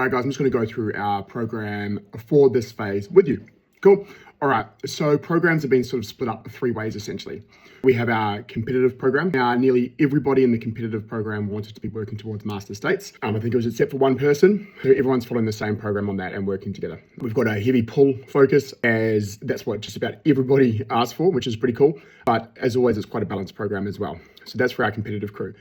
All right, guys, I'm just going to go through our program for this phase with you. Cool. All right, so programs have been sort of split up 3 ways, essentially. We have our competitive program. Now, nearly everybody in the competitive program wanted to be working towards master states. I think it was except for one person. So everyone's following the same program on that and working together. We've got a heavy pull focus, as that's what just about everybody asked for, which is pretty cool. But as always, it's quite a balanced program as well. So that's for our competitive crew.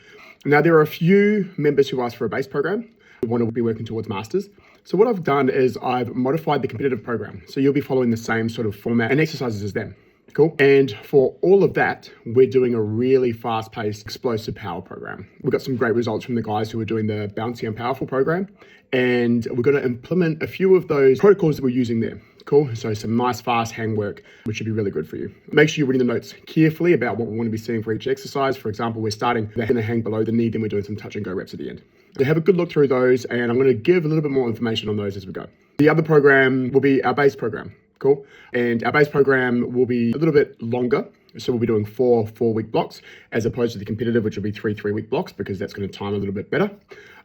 Now, there are a few members who asked for a base program who want to be working towards masters. So what I've done is I've modified the competitive program. So you'll be following the same sort of format and exercises as them. Cool. And for all of that, we're doing a really fast-paced explosive power program. We've got some great results from the guys who are doing the bouncy and powerful program. And we're going to implement a few of those protocols that we're using there. Cool. So some nice fast hang work, which should be really good for you. Make sure you're reading the notes carefully about what we want to be seeing for each exercise. For example, we're starting with the hang below the knee, then we're doing some touch and go reps at the end. So have a good look through those, and I'm going to give a little bit more information on those as we go. The other program will be our base program. Cool. And our base program will be a little bit longer. So we'll be doing 4 4-week blocks as opposed to the competitive, which will be 3 3-week blocks, because that's going to time a little bit better.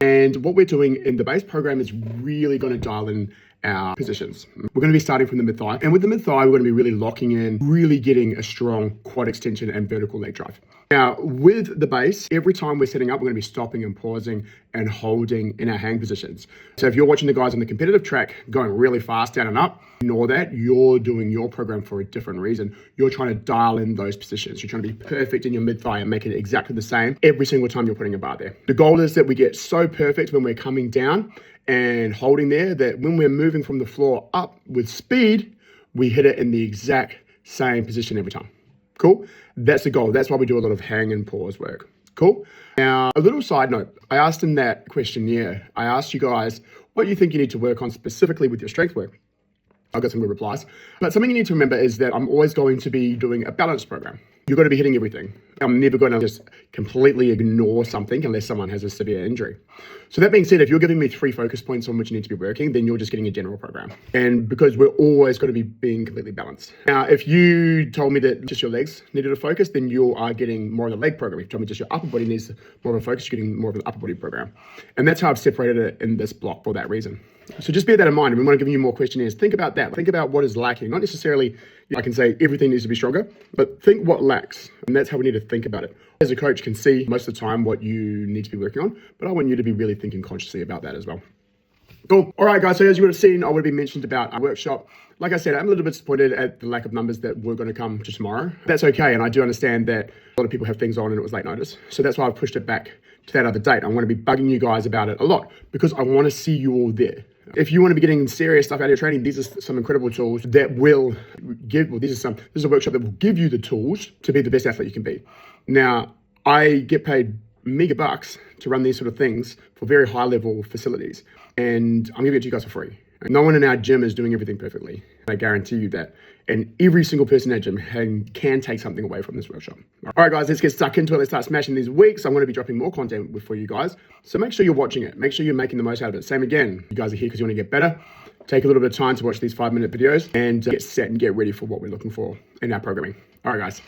And what we're doing in the base program is really going to dial in our positions. We're going to be starting from the mid thigh. And with the mid thigh, we're going to be really locking in, really getting a strong quad extension and vertical leg drive. Now, with the base, every time we're setting up, we're going to be stopping and pausing and holding in our hang positions. So if you're watching the guys on the competitive track going really fast down and up, ignore that. You're doing your program for a different reason. You're trying to dial in those positions. You're trying to be perfect in your mid thigh and make it exactly the same every single time you're putting a bar there. The goal is that we get so perfect when we're coming down and holding there that when we're moving from the floor up with speed, we hit it in the exact same position every time. Cool. That's the goal. That's why we do a lot of hang and pause work. Cool. Now, a little side note, I asked in that questionnaire, I asked you guys what you think you need to work on specifically with your strength work. I got some good replies. But something you need to remember is that I'm always going to be doing a balanced program. You're going to be hitting everything. I'm never going to just completely ignore something unless someone has a severe injury. So that being said, if you're giving me 3 focus points on which you need to be working, then you're just getting a general program. And because we're always going to be being completely balanced. Now, if you told me that just your legs needed a focus, then you are getting more of the leg program. If you told me just your upper body needs more of a focus, you're getting more of an upper body program. And that's how I've separated it in this block for that reason. So just bear that in mind. And we want to give you more questionnaires. Think about that. Think about what is lacking. Not necessarily, I can say everything needs to be stronger, but think what lacks. And that's how we need to think about it. As a coach can see most of the time what you need to be working on, but I want you to be really thinking consciously about that as well. Cool. All right, guys. So as you would have seen, I would have been mentioned about our workshop. Like I said, I'm a little bit disappointed at the lack of numbers that were going to come to tomorrow. That's okay. And I do understand that a lot of people have things on and it was late notice. So that's why I've pushed it back to that other date. I'm going to be bugging you guys about it a lot because I want to see you all there. If you want to be getting serious stuff out of your training, these are some incredible tools that will give, this is a workshop that will give you the tools to be the best athlete you can be. Now, I get paid mega bucks to run these sort of things for very high level facilities. And I'm giving it to you guys for free. No one in our gym is doing everything perfectly. I guarantee you that. And every single person in our gym can take something away from this workshop. All right, guys, let's get stuck into it. Let's start smashing these weeks. I'm going to be dropping more content for you guys. So make sure you're watching it. Make sure you're making the most out of it. Same again, you guys are here because you want to get better. Take a little bit of time to watch these 5-minute videos and get set and get ready for what we're looking for in our programming. All right, guys.